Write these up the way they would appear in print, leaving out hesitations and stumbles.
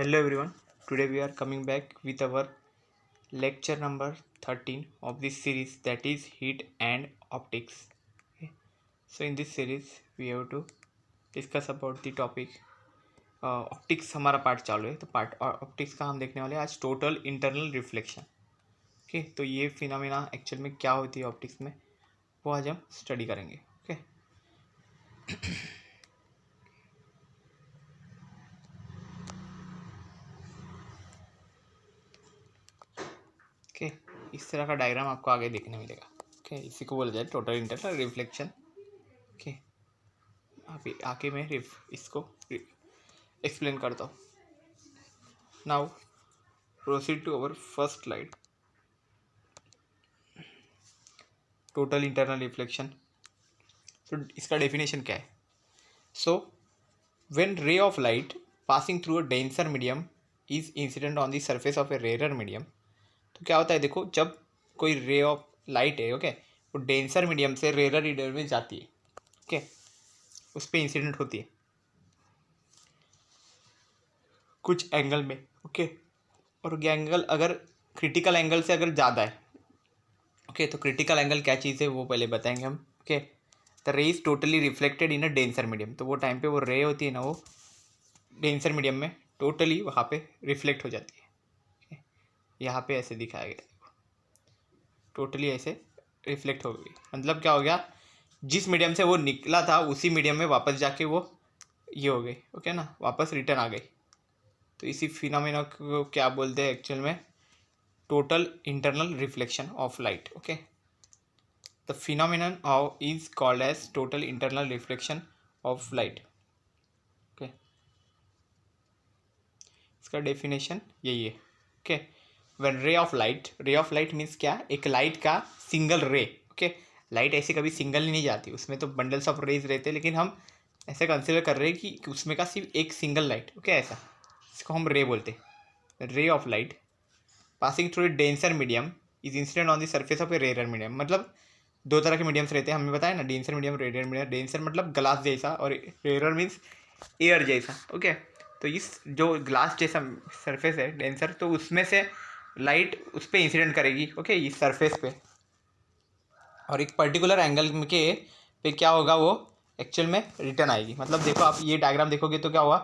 Hello everyone. Today we are coming back with our lecture number 13 of this series, that is heat and optics. Okay. So in this series we have to discuss about the topic optics. हमारा part चालू है, तो part optics का हम देखने वाले हैं आज टोटल इंटरनल रिफ्लेक्शन. ओके, तो ये फिनोमेना एक्चुअल में क्या होती है ऑप्टिक्स में, वो आज हम स्टडी करेंगे. ओके ओके इस तरह का डायग्राम आपको आगे देखने मिलेगा. ओके, इसी को बोला जाए टोटल इंटरनल रिफ्लेक्शन. ओके, अभी आके मैं इसको एक्सप्लेन करता हूँ. Now proceed to our first slide. Total internal reflection, तो इसका डेफिनेशन क्या है. So when ray of light passing through a denser medium is incident on the surface of a rare medium. तो क्या होता है, देखो, जब कोई रे ऑफ लाइट है, ओके, वो डेंसर मीडियम से रेयर मीडियम में जाती है. ओके, उस पर इंसिडेंट होती है कुछ एंगल में. ओके, और ये एंगल अगर क्रिटिकल एंगल से अगर ज़्यादा है, ओके, तो क्रिटिकल एंगल क्या चीज़ है वो पहले बताएंगे हम. ओके, द रे is totally reflected in a denser medium. तो वो टाइम पे वो रे होती है ना, वो डेंसर मीडियम में टोटली वहाँ पे रिफ्लेक्ट हो जाती है. okay? यहाँ पे ऐसे दिखाया गया, टोटली ऐसे रिफ्लेक्ट हो गई. मतलब क्या हो गया, जिस मीडियम से वो निकला था उसी मीडियम में वापस जाके वो ये हो गई. ओके ना, वापस रिटर्न आ गई. तो इसी फिनोमेना को क्या बोलते हैं एक्चुअल में, total internal reflection of light. Okay, the phenomenon of is called as total internal reflection of light. Okay, इसका डेफिनेशन यही है. Okay, when ray of light means क्या, एक लाइट का सिंगल रे. ओके, लाइट ऐसे कभी सिंगल ही नहीं जाती, उसमें तो बंडल्स ऑफ रेज रहते हैं, लेकिन हम ऐसे कंसिडर कर रहे हैं कि उसमें का सिर्फ एक सिंगल लाइट. ओके, ऐसा इसको हम रे बोलते हैं. Ray of light passing through a denser medium is incident on the surface of a rare medium. मतलब दो तरह के मीडियम्स रहते हैं, हमने बताया ना, denser medium, rare medium. Denser मतलब ग्लास जैसा, और रेयर मीन्स एयर जैसा. ओके, तो इस जो ग्लास जैसा सरफेस है डेंसर, तो उसमें से लाइट उस पर इंसिडेंट करेगी. ओके, इस सरफेस पे, और एक पर्टिकुलर एंगल के पे क्या होगा, वो एक्चुअल में रिटर्न आएगी. मतलब देखो, आप ये डायग्राम देखोगे तो क्या हुआ,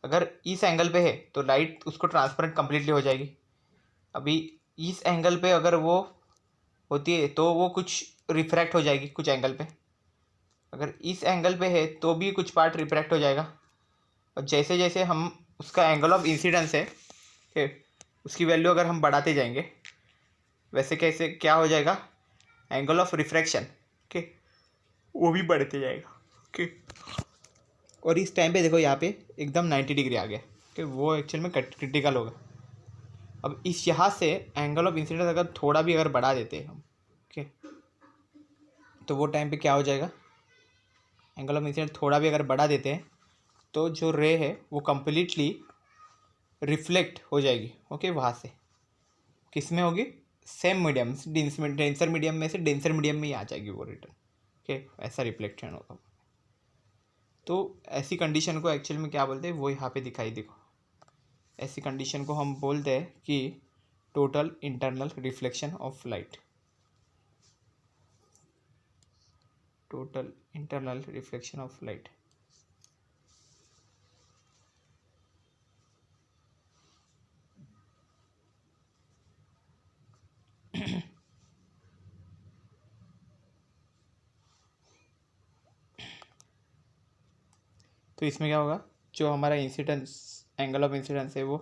अगर इस एंगल पे है तो लाइट उसको ट्रांसपेरेंट कम्प्लीटली हो जाएगी. अभी इस एंगल पे अगर वो होती है तो वो कुछ रिफ्रैक्ट हो जाएगी कुछ एंगल पे. अगर इस एंगल पे है तो भी कुछ पार्ट रिफ्रैक्ट हो जाएगा. और जैसे जैसे हम उसका एंगल ऑफ इंसिडेंस है उसकी वैल्यू अगर हम बढ़ाते जाएंगे, वैसे कैसे क्या हो जाएगा, एंगल ऑफ रिफ्रैक्शन, ओके, वो भी बढ़ते जाएगा. ओके, और इस टाइम पे देखो यहाँ पे एकदम 90 डिग्री आ गया. ओके, वो एक्चुअल में क्रिटिकल होगा. अब इस यहाँ से एंगल ऑफ इंसिडेंस अगर थोड़ा भी अगर बढ़ा देते हैं हम, ओके, तो वो टाइम पे क्या हो जाएगा, एंगल ऑफ इंसिडेंस थोड़ा भी अगर बढ़ा देते हैं तो जो रे है वो कम्प्लीटली रिफ्लेक्ट हो जाएगी. ओके, वहाँ से किस में होगी, सेम मीडियम, डेंसर मीडियम में से डेंसर मीडियम में ही आ जाएगी वो रिटर्न. ओके, ऐसा रिफ्लेक्शन होगा. तो ऐसी कंडीशन को एक्चुअल में क्या बोलते हैं, वो यहाँ पे दिखाई. देखो, ऐसी कंडीशन को हम बोलते हैं कि total internal reflection of light. Total internal reflection of light. तो इसमें क्या होगा, जो हमारा इंसिडेंस, एंगल ऑफ इंसिडेंस है, वो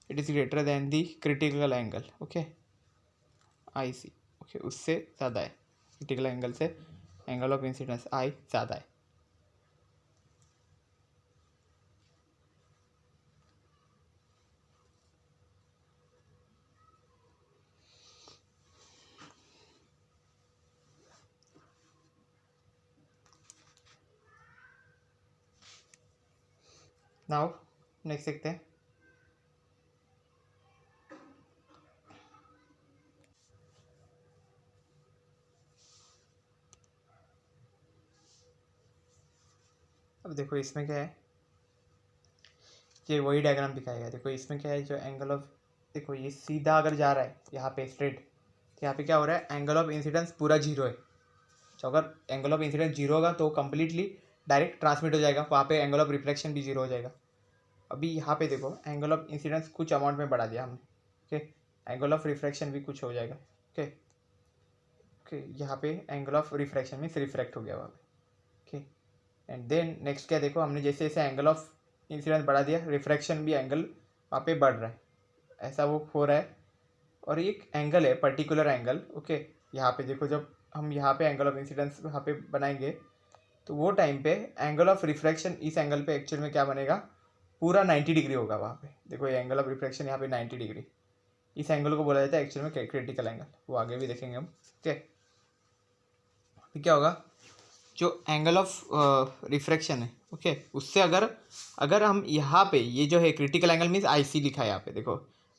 it is greater than the critical angle. Okay, I C. Okay, उससे ज़्यादा है, क्रिटिकल एंगल से एंगल ऑफ इंसिडेंस आई ज़्यादा है. नाउ नेक्स्ट देखते हैं. अब देखो इसमें क्या है, ये वही डायग्राम दिखाएगा। देखो इसमें क्या है, जो एंगल ऑफ, देखो ये सीधा अगर जा रहा है यहाँ पे स्ट्रेट, तो यहाँ पे क्या हो रहा है, एंगल ऑफ इंसिडेंस पूरा जीरो है। तो अगर एंगल ऑफ इंसिडेंस जीरो होगा तो कंप्लीटली डायरेक्ट ट्रांसमिट हो जाएगा, वहाँ पे एंगल ऑफ रिफ्लेक्शन भी जीरो हो जाएगा। अभी यहाँ पे देखो एंगल ऑफ इंसिडेंस कुछ अमाउंट में बढ़ा दिया हमने, ओके, एंगल ऑफ रिफ्रैक्शन भी कुछ हो जाएगा, ओके ओके। यहाँ पे angle of refraction means refract हो गया वहाँ पे, ओके। एंड देन नेक्स्ट क्या, देखो हमने जैसे जैसे एंगल ऑफ इंसिडेंस बढ़ा दिया, रिफ्रैक्शन भी एंगल वहाँ पे बढ़ रहा है, ऐसा वो हो रहा है। और एक एंगल है पर्टिकुलर एंगल, ओके। यहाँ पे देखो जब हम यहाँ पे एंगल ऑफ इंसिडेंस यहाँ पे बनाएंगे तो वो टाइम पे एंगल ऑफ रिफ्रैक्शन इस एंगल पे एक्चुअल में क्या बनेगा, पूरा 90 डिग्री होगा वहाँ पे। देखो ये एंगल ऑफ रिफ्रैक्शन यहाँ पे 90 डिग्री, इस एंगल को बोला जाता है एक्चुअल में क्रिटिकल एंगल, वो आगे भी देखेंगे हम, ओके। फिर क्या होगा, जो एंगल ऑफ रिफ्रैक्शन है, ओके, उससे अगर अगर हम यहाँ पे ये जो है क्रिटिकल एंगल मीन्स आई सी लिखा है यहाँ पे, देखो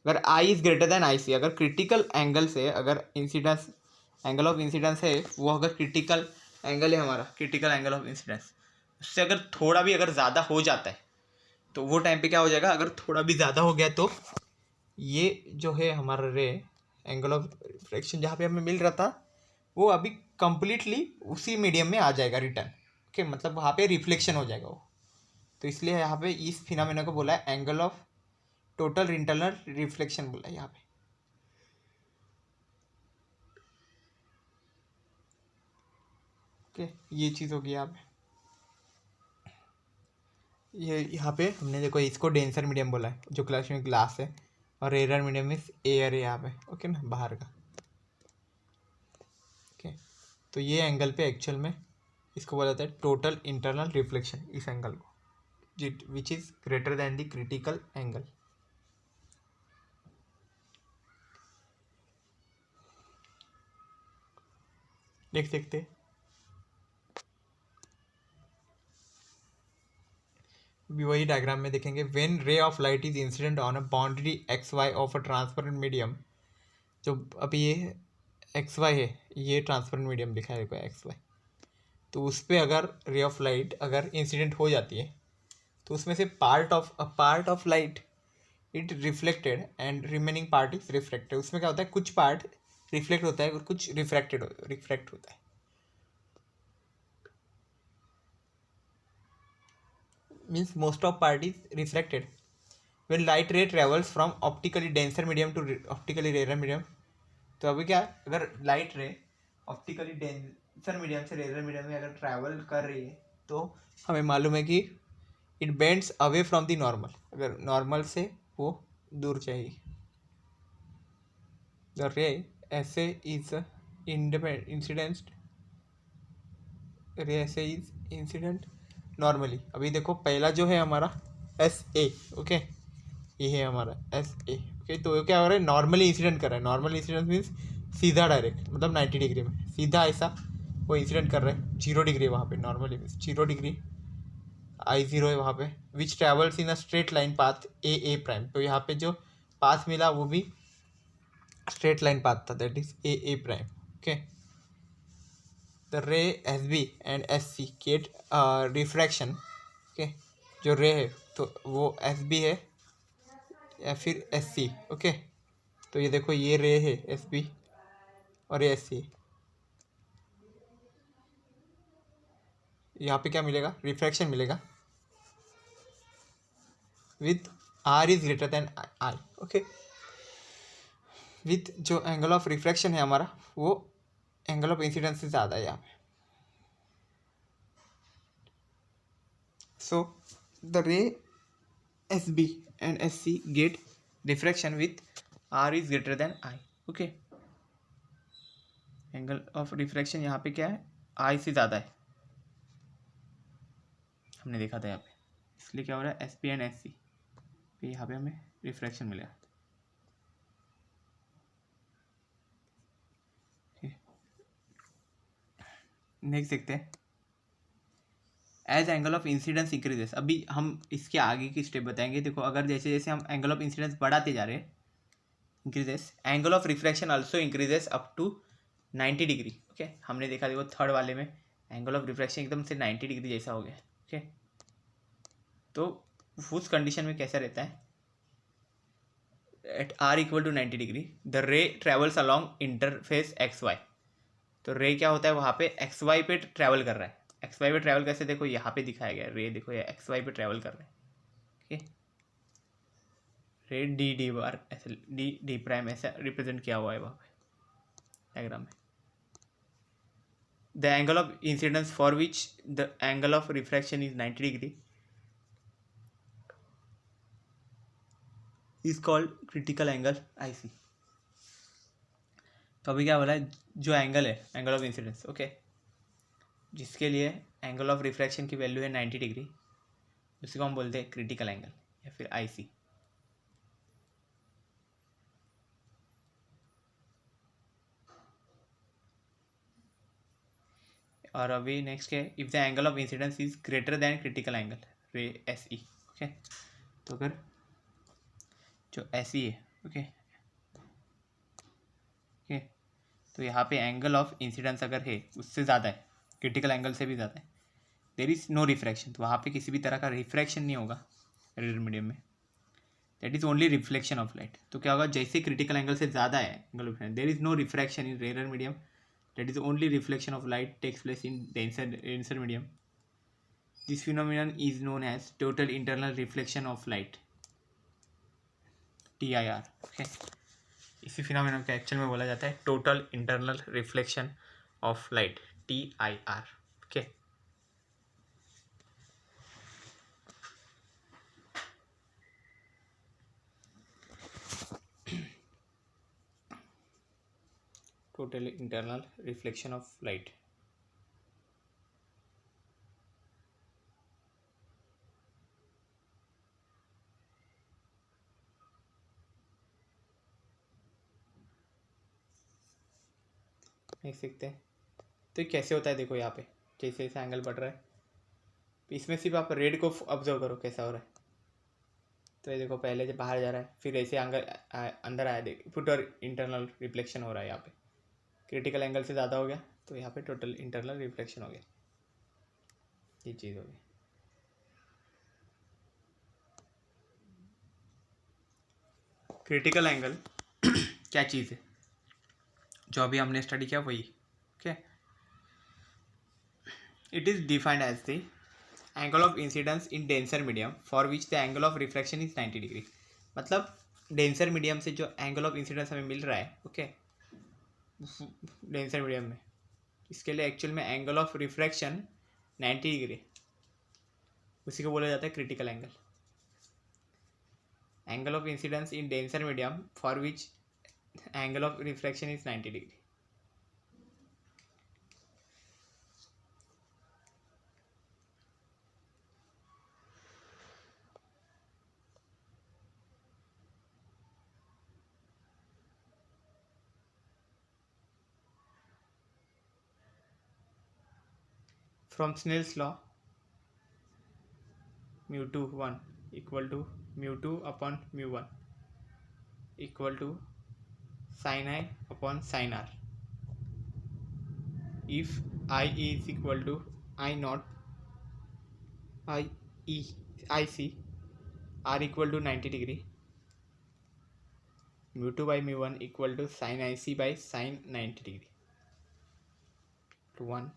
अगर आई इज़ ग्रेटर देन आई सी, अगर क्रिटिकल एंगल से अगर इंसिडेंस एंगल ऑफ इंसिडेंस है वो अगर क्रिटिकल एंगल है हमारा, क्रिटिकल एंगल ऑफ इंसिडेंस, उससे अगर थोड़ा भी अगर ज़्यादा हो जाता है तो वो टाइम पे क्या हो जाएगा, अगर थोड़ा भी ज़्यादा हो गया तो ये जो है हमारा रे एंगल ऑफ रिफ्रैक्शन जहाँ पे हमें मिल रहा था वो अभी कंप्लीटली उसी मीडियम में आ जाएगा रिटर्न, ओके, मतलब वहाँ पे रिफ्लेक्शन हो जाएगा वो। तो इसलिए यहाँ पे इस फिनोमेना को बोला है angle of total internal reflection बोला है यहाँ पे, ओके। ये चीज़ होगी यहाँ पे, ये यहाँ पे हमने देखो इसको डेंसर मीडियम बोला है जो क्लास में ग्लास है, और रेयर मीडियम मीन्स एयर है यहाँ पे, ओके ना, बाहर का, ओके। तो ये एंगल पे एक्चुअल में इसको बोला जाता है टोटल इंटरनल रिफ्लेक्शन, इस एंगल को, which is greater than the critical angle. देख सकते भी वही डायग्राम में देखेंगे, when ray of light is incident on a boundary X Y of a transparent medium, जो अभी ये एक्स वाई है, ये ट्रांसपेरेंट मीडियम लिखा है एक्स वाई, तो उस पर अगर रे ऑफ लाइट अगर इंसिडेंट हो जाती है तो उसमें से part of light it reflected and remaining part is reflected. उसमें क्या होता है, कुछ पार्ट रिफ्लेक्ट होता है और कुछ रिफ्रैक्ट होता है। Means most of part is reflected when light ray travels from optically denser medium to optically rarer medium। तो अभी क्या, अगर लाइट रे ऑप्टिकली डेंसर मीडियम से रेयर मीडियम में अगर ट्रैवल कर रही है तो हमें मालूम है कि it bends away from the normal, अगर नॉर्मल से वो दूर चाहिए। द रे ऐसे इज इंसिडेंट, रे ऐसे इज इंसिडेंट नॉर्मली। अभी देखो पहला जो है हमारा एस ए, ओके, ये है हमारा एस ए, ओके। तो क्या हो रहा है, नॉर्मली इंसिडेंट कर रहा है, नॉर्मल इंसिडेंट मीन्स सीधा डायरेक्ट, मतलब 90 डिग्री में सीधा ऐसा वो इंसिडेंट कर रहा है, 0 डिग्री वहाँ पे, normally means 0 degree, i zero है वहाँ पे, which travels in a straight line path A prime. तो यहाँ पे जो पाथ मिला वो भी स्ट्रेट लाइन पाथ था, that is A prime, okay. The ray S B and S C get refraction, okay. जो रे है तो वो एस बी है या फिर एस सी, ओके। तो ये देखो ये रे है एस बी और ये एस सी, यहाँ पे क्या मिलेगा, रिफ्रैक्शन मिलेगा with R is greater than I, okay. With जो एंगल ऑफ रिफ्रैक्शन है हमारा वो एंगल ऑफ इंसिडेंस से ज़्यादा है यहाँ पे। So the ray S B and S C get refraction with R is greater than I, okay. Angle of refraction यहाँ पे क्या है, आई से ज़्यादा है, हमने देखा था यहाँ पे, इसलिए क्या हो रहा है, S P and S C पे यहाँ पे हमें रिफ्रैक्शन मिलेगा। नेक्स्ट देखते हैं, as angle of incidence increases. अभी हम इसके आगे की स्टेप बताएंगे। देखो अगर जैसे जैसे हम एंगल ऑफ इंसिडेंस बढ़ाते जा रहे हैं, increases, angle of refraction also increases up to 90 degree, okay. हमने देखा देखो थर्ड वाले में एंगल ऑफ रिफ्रैक्शन एकदम से 90 डिग्री जैसा हो गया, ओके। तो उस कंडीशन में कैसा रहता है, at R equal to 90 degree the ray travels along interface X Y. तो रे क्या होता है, वहाँ पे एक्स वाई पे ट्रैवल कर रहा है। एक्स वाई पे ट्रैवल कैसे, देखो यहाँ पे दिखाया गया है, रे देखो ये एक्स वाई पे ट्रैवल कर रहा है। ओके, रे डी डी बार ऐसे डी डी प्राइम ऐसा रिप्रेजेंट किया हुआ है वहाँ पे डायग्राम में। The angle of incidence for which the angle of refraction is 90 degree is called critical angle I c. तो अभी क्या बोला है, जो एंगल है एंगल ऑफ इंसिडेंस, ओके, जिसके लिए एंगल ऑफ रिफ्रैक्शन की वैल्यू है 90 डिग्री, उसी को हम बोलते हैं क्रिटिकल एंगल या फिर आई सी। और अभी नेक्स्ट है, if the angle of incidence is greater than critical angle रे एस ई। ओके, तो अगर जो एस ई है, ओके ओके, तो यहाँ पे एंगल ऑफ इंसिडेंस अगर है उससे ज़्यादा है, क्रिटिकल एंगल से भी ज़्यादा है, देर इज़ नो रिफ्रैक्शन, तो वहाँ पे किसी भी तरह का रिफ्रैक्शन नहीं होगा रेडियल मीडियम में, that is only reflection of light. तो क्या होगा, जैसे क्रिटिकल एंगल से ज़्यादा है angle of, there is no refraction in radial medium, that is only reflection of light takes place in denser medium. This phenomenon is known as total internal reflection of light, TIR. okay, इसी phenomenon को actual में बोला जाता है total internal reflection of light, TIR. Okay, total internal reflection of light. देख सकते हैं, तो ये कैसे होता है, देखो यहाँ पे जैसे जैसे एंगल बढ़ रहा है, इसमें सिर्फ आप रेड को ऑब्जर्व करो कैसा हो रहा है। तो ये देखो पहले जब बाहर जा रहा है, फिर ऐसे अंदर आया, देख टोटल इंटरनल रिफ्लेक्शन हो रहा है यहाँ पे, क्रिटिकल एंगल से ज़्यादा हो गया तो यहाँ पे टोटल इंटरनल रिफ्लेक्शन हो गया, ये चीज़ हो गई। क्रिटिकल एंगल क्या चीज़ है, जो अभी हमने स्टडी किया वही, okay. It is defined as the angle of incidence in denser medium for which the angle of reflection is 90 degree. मतलब डेंसर मीडियम से जो एंगल ऑफ इंसिडेंस हमें मिल रहा है, ओके, डेंसर मीडियम में, इसके लिए एक्चुअल में एंगल ऑफ रिफ्रैक्शन 90 डिग्री, उसी को बोला जाता है critical angle. Angle of incidence in denser medium for which angle of refraction is 90 degree. From Snell's law, mu2 1 equal to mu2 upon mu1 equal to sin I upon sin R. If I is equal to I naught IC, R equal to 90 degree, mu2 by mu1 equal to sin IC by sin 90 degree, to 1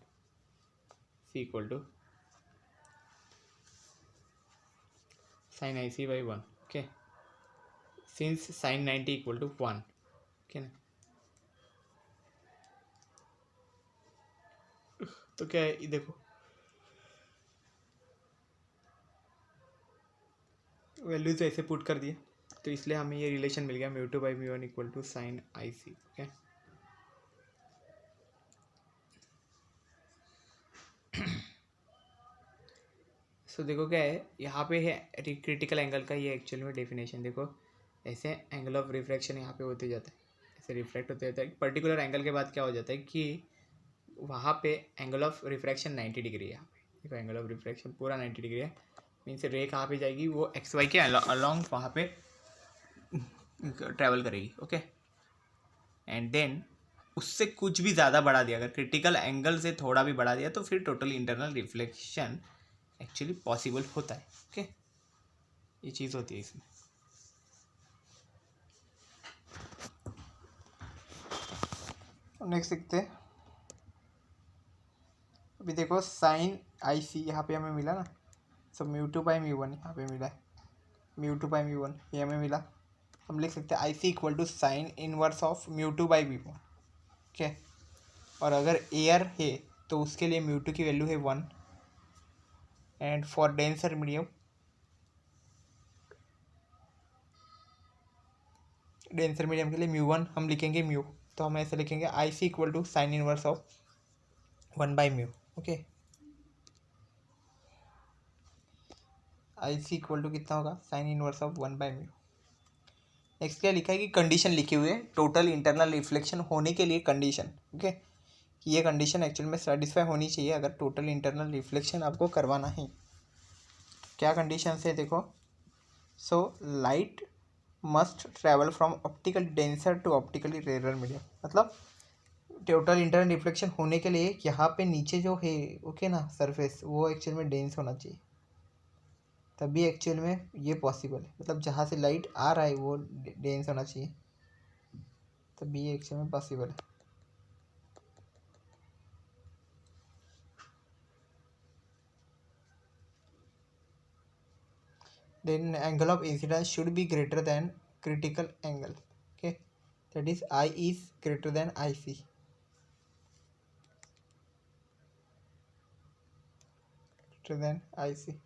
C equal to sin IC by 1, okay, since sin 90 equal to 1, okay ना। तो क्या है, देखो values ऐसे put कर दिए, तो इसलिए हमें ये रिलेशन मिल गया, mu2 by mu1 equal to sine IC, okay. So देखो क्या है यहाँ पे है, क्रिटिकल एंगल का ये एक्चुअल में डेफिनेशन देखो, ऐसे एंगल ऑफ रिफ्रैक्शन यहाँ पे होते जाता है, ऐसे रिफ्लेक्ट होते जाता है, पर्टिकुलर एंगल के बाद क्या हो जाता है कि वहाँ पे एंगल ऑफ रिफ्रैक्शन 90 डिग्री है, यहाँ पे देखो एंगल ऑफ रिफ्रैक्शन पूरा 90 डिग्री है, मीन्स रे कहाँ पे जाएगी, वो एक्स वाई के अलॉन्ग वहाँ पे ट्रैवल करेगी, ओके। एंड देन उससे कुछ भी ज़्यादा बढ़ा दिया, अगर क्रिटिकल एंगल से थोड़ा भी बढ़ा दिया तो फिर total internal reflection actually possible होता है, ओके। ये चीज़ होती है इसमें। नेक्स्ट देखते हैं। अभी देखो साइन आई सी यहाँ पे हमें मिला ना, सब mu two by mu one यहाँ पे मिला है, mu two by mu one ये हमें मिला। हम लिख सकते हैं i C equal to sine inverse of mu two by mu one. ठीक है, और अगर एयर है तो उसके लिए म्यू टू की वैल्यू है 1, and for denser medium, denser medium के लिए म्यू वन हम लिखेंगे म्यू, तो हम ऐसे लिखेंगे i C equal to sine inverse of 1 by mu. Okay, I C equal to कितना होगा, sine inverse of 1 by mu. Next क्या लिखा है कि कंडीशन लिखी हुई है, टोटल इंटरनल रिफ्लेक्शन होने के लिए कंडीशन। ओके, कि ये कंडीशन एक्चुअल में सेटिस्फाई होनी चाहिए अगर टोटल इंटरनल रिफ्लेक्शन आपको करवाना है। क्या कंडीशन है देखो, so light must travel from optically denser to optically rare medium, मतलब टोटल इंटरनल रिफ्लेक्शन होने के लिए यहाँ पे नीचे जो है ओके ना सरफेस, वो एक्चुअल में डेंस होना चाहिए, तभी एक्चुअल में ये पॉसिबल है। मतलब जहाँ से लाइट आ रहा है वो डेंस होना चाहिए, तभी ये एक्चुअल में पॉसिबल है। Then angle of incidence should be greater than critical angle. Okay, that is I is greater than IC. Greater than IC.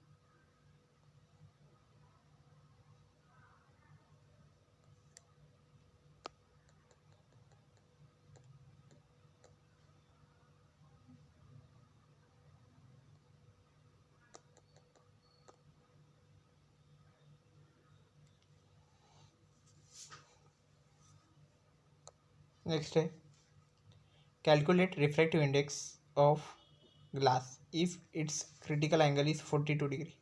Next है calculate refractive index of glass if its critical angle is 42 degree.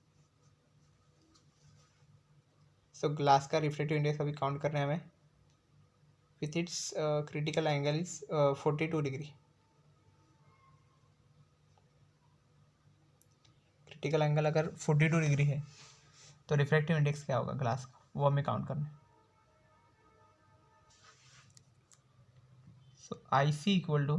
So glass का refractive index अभी count करना है हमें, with its critical angle is 42 degree. Critical angle अगर 42 degree है तो refractive index क्या होगा ग्लास का, वो हमें काउंट करना है। So I C equal to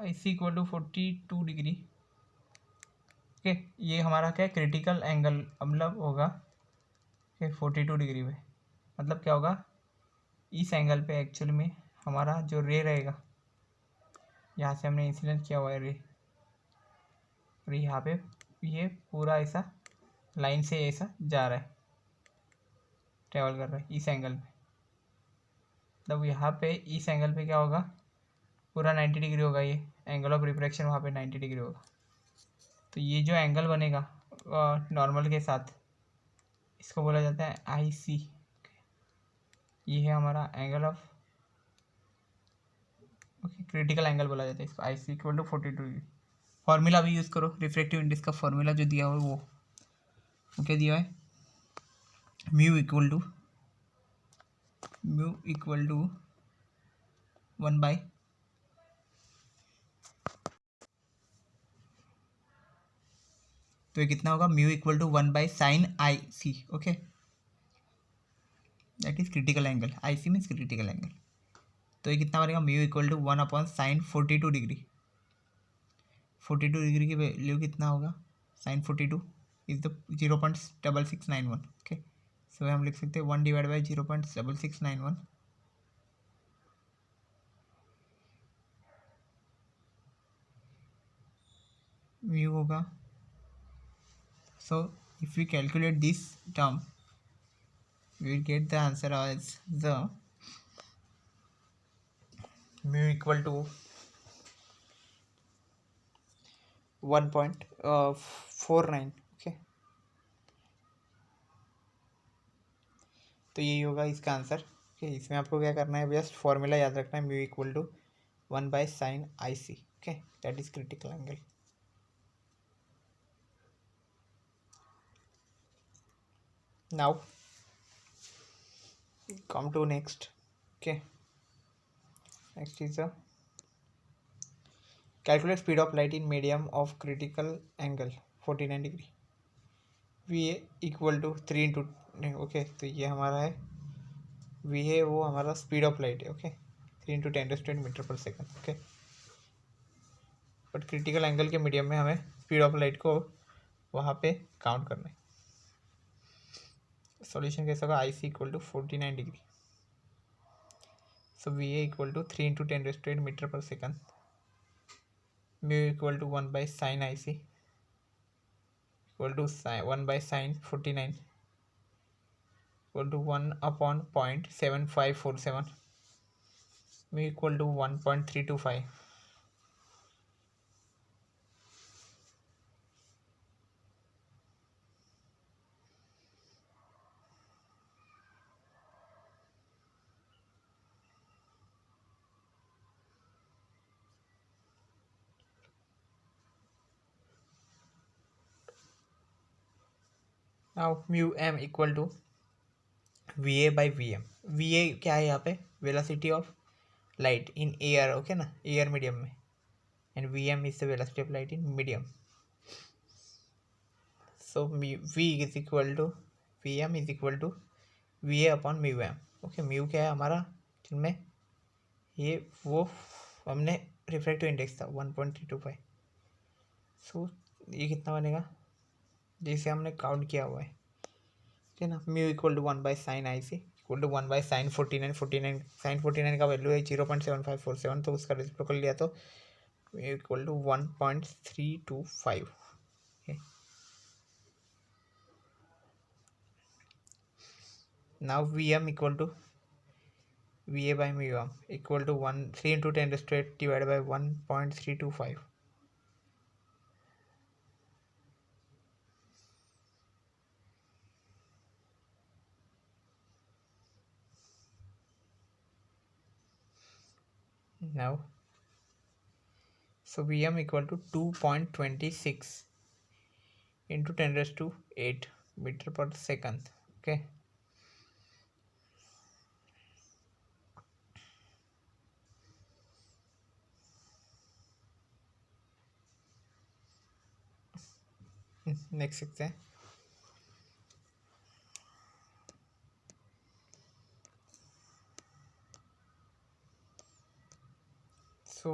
i C equal to 42 degree. Okay, ये हमारा क्या है क्रिटिकल एंगल, मतलब होगा कि 42 डिग्री पे, मतलब क्या होगा इस एंगल पे एक्चुअल में हमारा जो रे रहेगा, यहाँ से हमने इंसिडेंट किया हुआ है रे, और यहाँ पे ये पूरा ऐसा लाइन से ऐसा जा रहा है, ट्रेवल कर रहा है इस एंगल पे, मतलब यहाँ पे इस एंगल पे क्या होगा पूरा 90 डिग्री होगा, ये एंगल ऑफ रिफ्रैक्शन वहाँ पे 90 डिग्री होगा। तो ये जो एंगल बनेगा नॉर्मल के साथ, इसको बोला जाता है आई सी। ये है हमारा angle of okay critical angle बोला जाता है इसको, आई सी इक्वल टू 42 डिग्री। फॉर्मूला भी यूज़ करो, रिफ्रैक्टिव इंडेक्स का फॉर्मूला जो दिया हुआ है वो क्या दिया है, म्यू इक्वल टू 1 बाई तो ये कितना होगा, mu equal to 1 by sine I C. Okay, that is critical angle, I C means critical angle. तो ये कितना बनेगा, mu equal to 1 upon sine 42 degree. 42 degree की वैल्यू कितना होगा, sine 42 is the 0.6691। Okay, so हम लिख सकते हैं 1 डिवाइड बाई 0.6691, म्यू होगा। So if we calculate this term we will get the answer as the mu equal to 1.49। Okay, तो यही होगा इसका आंसर। ओके, इसमें आपको क्या करना है, जस्ट फॉर्मूला याद रखना है, mu equal to 1 by sine I C. Okay, that is critical angle. Now come to next। okay, next is calculate speed of light in medium of critical angle 49 degree V A equal to 3 into okay. तो ये हमारा है V है वो हमारा speed of light है okay 3 × 10⁻⁰ okay. But critical angle के medium में हमें स्पीड ऑफ लाइट को वहाँ पे काउंट करना है। सॉल्यूशन कैसा होगा I C equal to 49 degree so V A equal to 3 × 10⁻⁷ mu equal to 1/sin I C equal to 1/sin 49 equal to 1/0.7547 mu equal to 1.325। Now mu M equal to V A by V M. V A क्या है यहाँ पे velocity of light in air okay ना air medium में and V M is the velocity of light in medium. So V is equal to V M is equal to V A upon mu M okay. Mu क्या है हमारा जिनमें ये वो हमने refractive index था 1.325। सो ये कितना बनेगा जिसे हमने काउंट किया हुआ है ठीक है ना। Mu equal to 1/sin I C equal to 1/sin 49 sin 49 का वैल्यू है 0.7547 तो उसका रेसिप्रोकल लिया तो mu equal to 1.325। Now V M equal to V A by mu M equal to 3 × 10⁻⁸ divide by 1.325। now so Vm equal to 2.26 into 10⁸ meter per second okay। Next सीखते हैं। So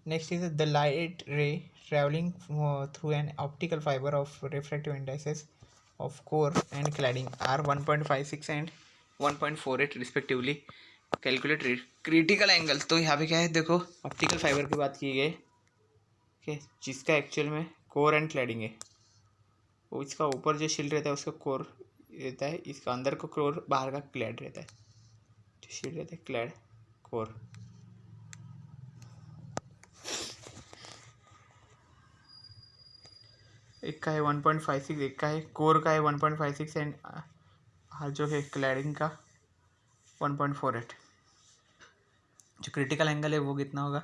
next is the light ray traveling through an optical fiber of refractive indices of core and cladding are 1.56 and 1.48 respectively। Calculate critical angle. तो यहाँ पे क्या है देखो optical fibre की बात की गई ओके जिसका एक्चुअल में कोर एंड क्लैडिंग है। वो इसका ऊपर जो शील्ड रहता है उसका कोर रहता है इसका अंदर का कोर बाहर का क्लैड रहता है जो शील्ड रहता है क्लैड कोर। एक का है 1.56 एक का है कोर का है 1.56 एंड जो है क्लैडिंग का 1.48। जो क्रिटिकल एंगल है वो कितना होगा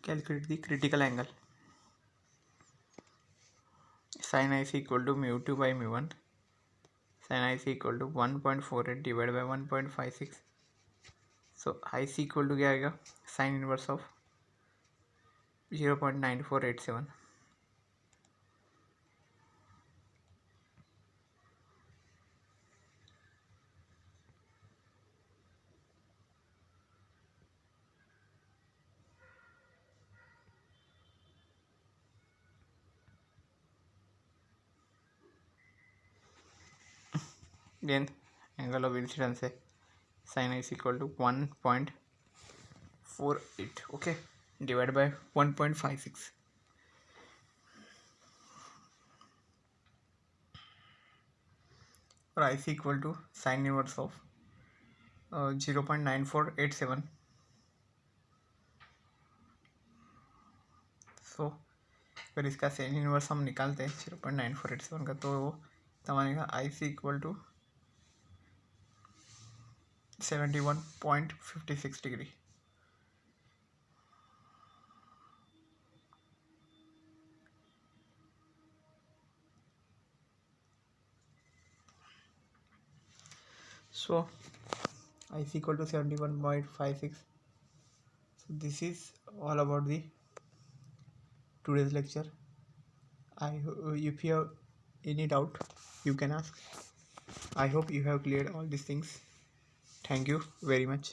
calculate the critical angle sin i c equal to mu 2 by mu 1 sin i c equal to 1.48 divide by 1.56। So I C equal to क्या आएगा sine inverse of 0.9487। Then angle of incidence है sin i is equal to 1.48 okay divided by 1.56। और i c equal to sin inverse of 0.9487। सो अगर इसका sine inverse हम निकालते हैं 0.9487 का तो वो बनेगा I C equal to 71.56 degree. So I is equal to 71.56. So this is all about the today's lecture. If you have any doubt, you can ask. I hope you have cleared all these things. Thank you very much.